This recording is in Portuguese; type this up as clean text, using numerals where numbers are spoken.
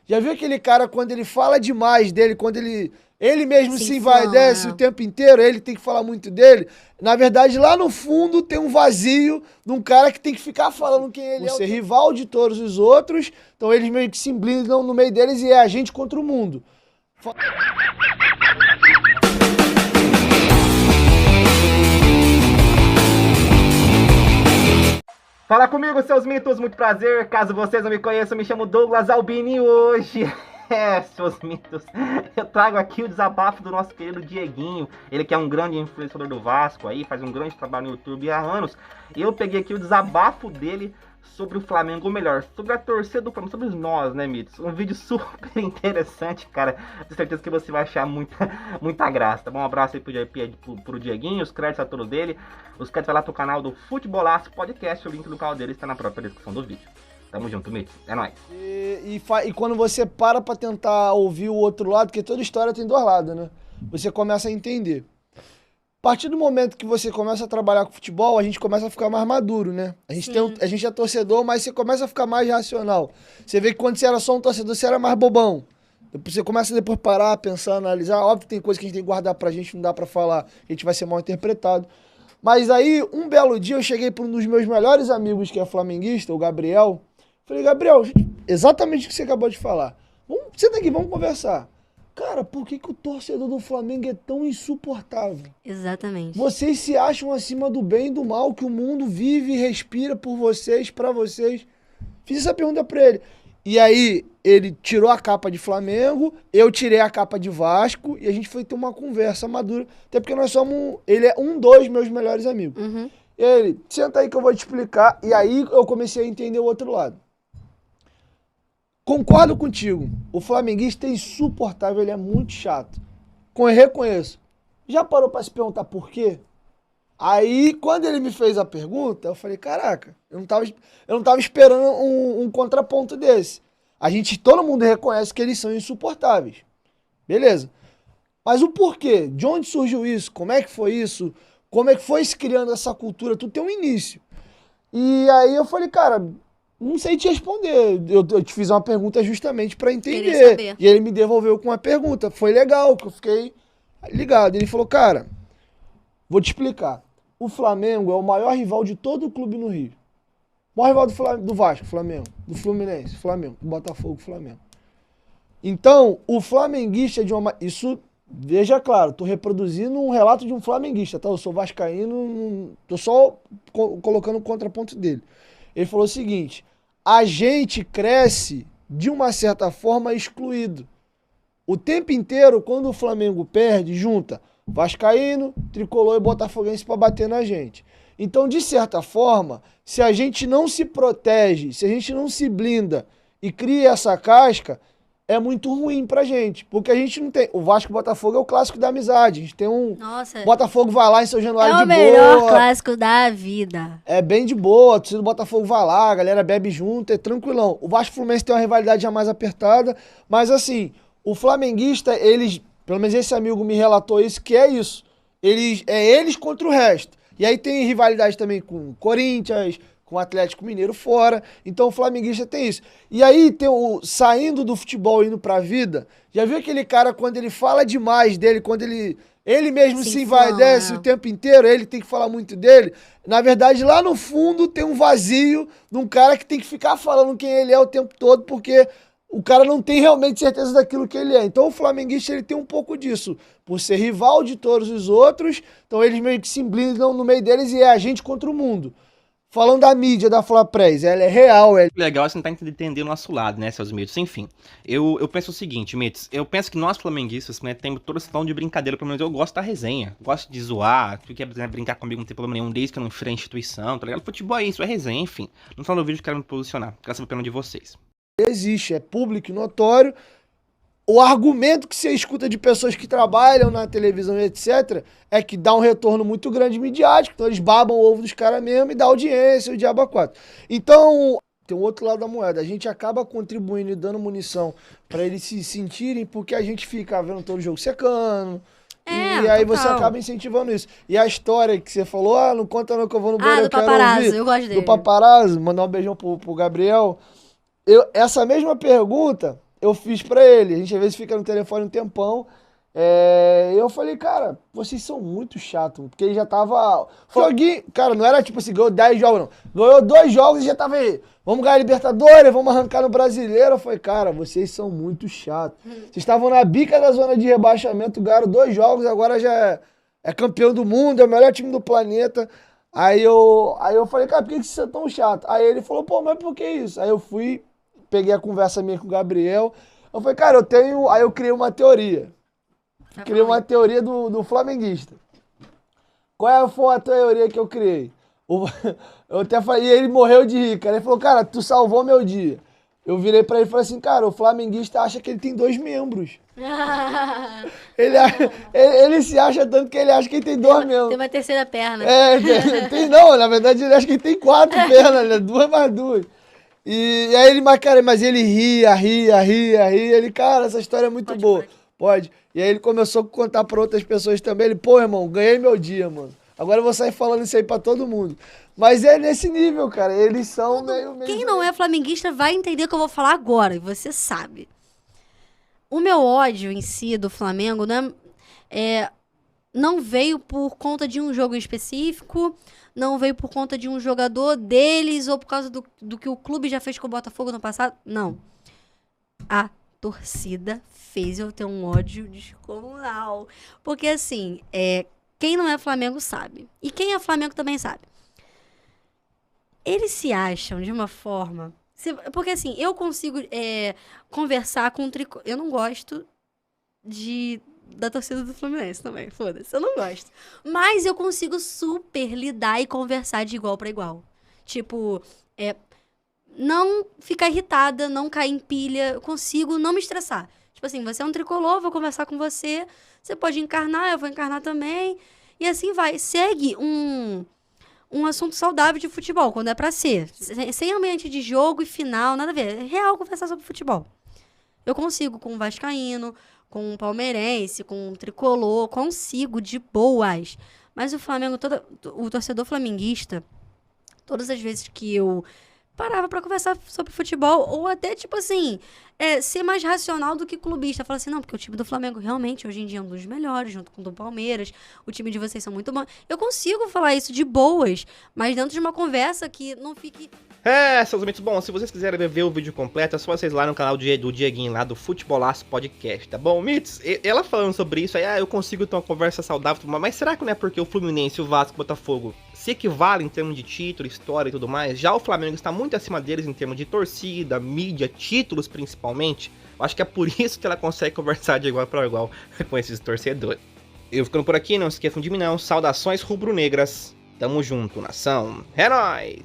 Já viu aquele cara quando ele fala demais dele, quando ele mesmo se envaidece o tempo inteiro, ele tem que falar muito dele? Na verdade, lá no fundo tem um vazio de um cara que tem que ficar falando quem ele é. Ser rival de todos os outros, então eles meio que se blindam no meio deles e é a gente contra o mundo. Fala comigo, seus mitos, muito prazer. Caso vocês não me conheçam, eu me chamo Douglas Albini e hoje, seus mitos, eu trago aqui o desabafo do nosso querido Dieguinho. Ele que é um grande influenciador do Vasco aí, faz um grande trabalho no YouTube há anos. E eu peguei aqui o desabafo dele sobre o Flamengo, ou melhor, sobre a torcida do Flamengo, sobre nós, né, mitos? Um vídeo super interessante, cara. Tenho certeza que você vai achar muita graça, tá bom? Um abraço aí pro Dieguinho, os créditos a todos dele. Os créditos vai lá pro canal do Futebolaço Podcast, o link do canal dele está na própria descrição do vídeo. Tamo junto, mitos. É nóis. E quando você para pra tentar ouvir o outro lado, porque toda história tem dois lados, né? Você começa a entender. A partir do momento que você começa a trabalhar com futebol, a gente começa a ficar mais maduro, né? A gente é torcedor, mas você começa a ficar mais racional. Você vê que quando você era só um torcedor, você era mais bobão. Você começa a depois parar, pensar, analisar. Óbvio que tem coisa que a gente tem que guardar pra gente, não dá pra falar, a gente vai ser mal interpretado. Mas aí, um belo dia, eu cheguei para um dos meus melhores amigos, que é flamenguista, o Gabriel. Falei, Gabriel, exatamente o que você acabou de falar. Senta aqui, vamos conversar. Cara, por que o torcedor do Flamengo é tão insuportável? Exatamente. Vocês se acham acima do bem e do mal, que o mundo vive e respira por vocês, pra vocês. Fiz essa pergunta pra ele. E aí, ele tirou a capa de Flamengo, eu tirei a capa de Vasco, e a gente foi ter uma conversa madura. Até porque ele é um dos meus melhores amigos. Uhum. Ele, senta aí que eu vou te explicar. E aí, eu comecei a entender o outro lado. Concordo contigo. O flamenguista é insuportável, ele é muito chato. Reconheço. Já parou pra se perguntar por quê? Aí, quando ele me fez a pergunta, eu falei, caraca, eu não tava esperando um contraponto desse. Todo mundo reconhece que eles são insuportáveis. Beleza. Mas o porquê? De onde surgiu isso? Como é que foi isso? Como é que foi se criando essa cultura? Tudo tem um início. E aí eu falei, cara, não sei te responder. Eu te fiz uma pergunta justamente pra entender. E ele me devolveu com uma pergunta. Foi legal, que eu fiquei ligado. Ele falou, cara, vou te explicar. O Flamengo é o maior rival de todo o clube no Rio. O maior rival do Vasco, Flamengo. Do Fluminense, Flamengo. Do Botafogo, Flamengo. Então, o flamenguista de uma... Isso, veja claro, tô reproduzindo um relato de um flamenguista, tá? Eu sou vascaíno, tô só colocando o contraponto dele. Ele falou o seguinte, a gente cresce, de uma certa forma, excluído. O tempo inteiro, quando o Flamengo perde, junta vascaíno, tricolor e botafoguense para bater na gente. Então, de certa forma, se a gente não se protege, se a gente não se blinda e cria essa casca, é muito ruim pra gente. Porque a gente não tem... O Vasco e o Botafogo é o clássico da amizade. A gente tem um... Nossa. Botafogo vai lá em São Januário de boa. É o melhor clássico da vida. É bem de boa. A torcida do Botafogo vai lá, a galera bebe junto, é tranquilão. O Vasco e o Fluminense tem uma rivalidade já mais apertada. Mas assim, o flamenguista, eles... Pelo menos esse amigo me relatou isso, que é isso. Eles contra o resto. E aí tem rivalidade também com o Corinthians, com o Atlético Mineiro fora. Então o flamenguista tem isso. E aí tem saindo do futebol e indo pra vida. Já viu aquele cara quando ele fala demais dele, quando ele mesmo se envaidece o tempo inteiro, ele tem que falar muito dele? Na verdade, lá no fundo tem um vazio de um cara que tem que ficar falando quem ele é o tempo todo, porque o cara não tem realmente certeza daquilo que ele é. Então o flamenguista, ele tem um pouco disso. Por ser rival de todos os outros, então eles meio que se blindam no meio deles e é a gente contra o mundo. Falando da mídia da Flapress, ela é real. É legal é tentar entender o nosso lado, né, seus mitos. Enfim, eu penso o seguinte, mitos. Eu penso que nós flamenguistas, né, temos toda esse tom de brincadeira. Pelo menos eu gosto da resenha. Gosto de zoar. Tu quer brincar comigo, não tem problema nenhum, desde que eu não enfrente a instituição, tá ligado? Futebol é isso, é resenha, enfim. No final do vídeo eu quero me posicionar. Quero saber a opinião de vocês. Existe, é público e notório. O argumento que você escuta de pessoas que trabalham na televisão e etc. é que dá um retorno muito grande midiático. Então eles babam o ovo dos caras mesmo e dá audiência, o diabo a quatro. Então, tem um outro lado da moeda. A gente acaba contribuindo e dando munição para eles se sentirem, porque a gente fica vendo todo o jogo secando. E aí você acaba incentivando isso. E a história que você falou, não conta não que eu vou no banheiro, do paparazzo, eu gosto dele. Do paparazzo, mandar um beijão pro Gabriel. Essa mesma pergunta... eu fiz pra ele. A gente às vezes fica no telefone um tempão. Eu falei, cara, vocês são muito chatos. Porque ele já tava... Joguinho, cara, não era tipo assim, ganhou 10 jogos, não. Ganhou 2 jogos e já tava aí. Vamos ganhar a Libertadores, vamos arrancar no Brasileiro. Eu falei, cara, vocês são muito chatos. Vocês estavam na bica da zona de rebaixamento, ganharam 2 jogos, agora já é campeão do mundo, é o melhor time do planeta. Aí eu falei, cara, por que vocês são tão chatos? Aí ele falou, pô, mas por que isso? Aí eu fui, peguei a conversa minha com o Gabriel. Eu falei, cara, Aí eu criei uma teoria. Criei uma teoria do flamenguista. Qual foi a teoria que eu criei? Eu até falei, e ele morreu de rir, cara. Ele falou, cara, tu salvou meu dia. Eu virei pra ele e falei assim, cara, o flamenguista acha que ele tem 2 membros. Ele se acha tanto que ele acha que ele tem 2 membros. Tem uma terceira perna. Não, na verdade ele acha que ele tem 4 pernas, né? 2 mais 2. E aí ele, mas ele ria. Ele, cara, essa história é muito boa. Pode. E aí ele começou a contar pra outras pessoas também. Ele, pô, irmão, ganhei meu dia, mano. Agora eu vou sair falando isso aí pra todo mundo. Mas é nesse nível, cara. Eles são meio... Quem não é flamenguista vai entender o que eu vou falar agora. E você sabe. O meu ódio em si do Flamengo não veio por conta de um jogo em específico. Não veio por conta de um jogador deles. Ou por causa do que o clube já fez com o Botafogo no passado. Não. A torcida fez eu ter um ódio descomunal. Porque assim, quem não é Flamengo sabe. E quem é Flamengo também sabe. Eles se acham de uma forma... Porque assim, eu consigo conversar com eu não gosto da torcida do Fluminense também, foda-se. Eu não gosto. Mas eu consigo super lidar e conversar de igual pra igual. Tipo, não ficar irritada, não cair em pilha. Eu consigo não me estressar. Tipo assim, você é um tricolor, vou conversar com você. Você pode encarnar, eu vou encarnar também. E assim vai. Segue um assunto saudável de futebol, quando é pra ser. Sem ambiente de jogo e final, nada a ver. É real conversar sobre futebol. Eu consigo com o vascaíno, com o palmeirense, com o tricolor. Consigo de boas. Mas o Flamengo, o torcedor flamenguista, todas as vezes que eu parava pra conversar sobre futebol, ou até, tipo assim, ser mais racional do que clubista. Falar assim, não, porque o time do Flamengo realmente, hoje em dia, é um dos melhores, junto com o do Palmeiras. O time de vocês são muito bons. Eu consigo falar isso de boas, mas dentro de uma conversa que não fique... Seus amigos, bom, se vocês quiserem ver o vídeo completo, é só vocês lá no canal do Dieguinho, lá do Futebolaço Podcast, tá bom? Mitz, ela falando sobre isso, aí, eu consigo ter uma conversa saudável, mas será que não é porque o Fluminense, o Vasco e o Botafogo se equivalem em termos de título, história e tudo mais? Já o Flamengo está muito acima deles em termos de torcida, mídia, títulos principalmente. Eu acho que é por isso que ela consegue conversar de igual para igual com esses torcedores. Eu ficando por aqui, não se esqueçam de mim não. Saudações rubro-negras. Tamo junto, nação. É nóis!